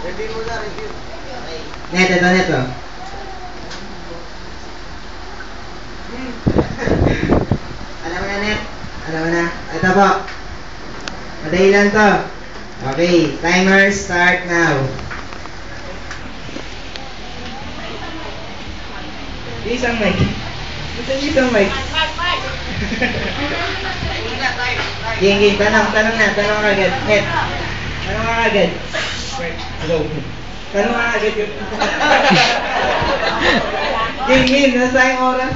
Review muna, review. Net, ito. Alam mo na, Net. Alam mo na. Ito po. Madali lang to. Okay, timer start now. Isang mic. Isang mic. Ging, tanong agad. Net. Tanong agad. Hello. Tanong agad yun. Ging, nasa yung oras?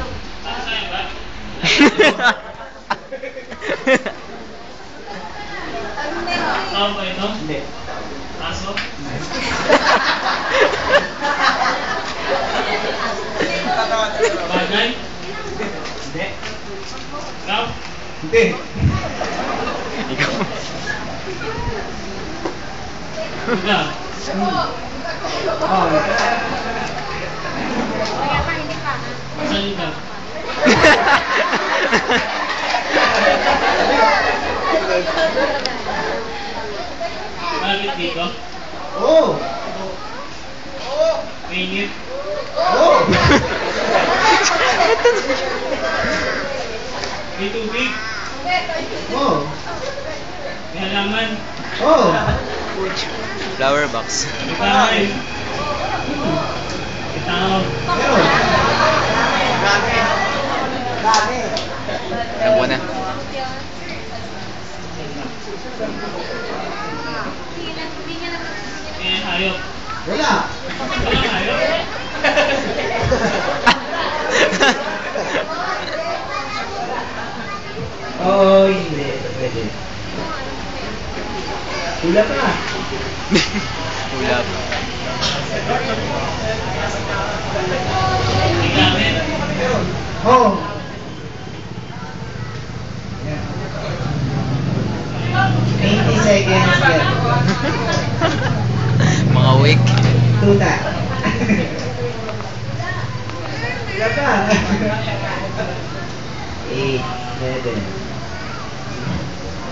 Tao ba ito? Hindi. Aso? Bagay? Hindi. Ikaw? Hindi. Ikaw. Ikaw? Oh. Salita? Bakit dito? Oh. Mainit? Oh. May tubig? Oh. May halaman? Oh. Flower box. May bahay? May tao? Meron. Dami. Alam ko na. May hayop? Wala. Walang hayop? Oh, hindi. Pwede. Hula pa. Hula pa. May gamit? Oh. Yeah. 80 seconds left. Mga week. Tuta. Hula pa. 8, 7,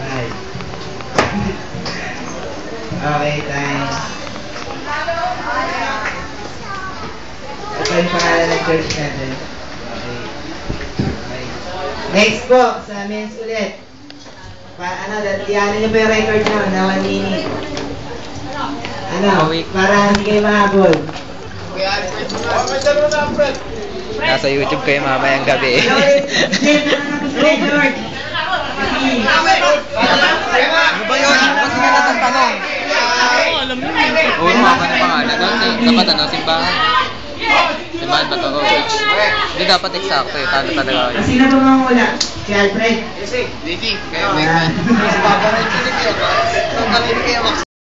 5. Okay, time. Ito yung pangalan ng church natin. Okay. Next po, sa men's ulit. Diyanin niyo pa yung record nyo na 1 minute. Para hindi kayo mahabol. Nasa YouTube kayo mamayang gabi. George! Ano ba yun? Kasi nga natang tanong. Oo, alam mo yun. Oo, mama ng pangalan. Dapat ano, simbahan. Simbahan ba ito? Oh, church. Hindi dapat eksakto eh. Talo talaga kayo. Sino ba mga wala? Si Alfred? Daisy. Kayo, Ah. may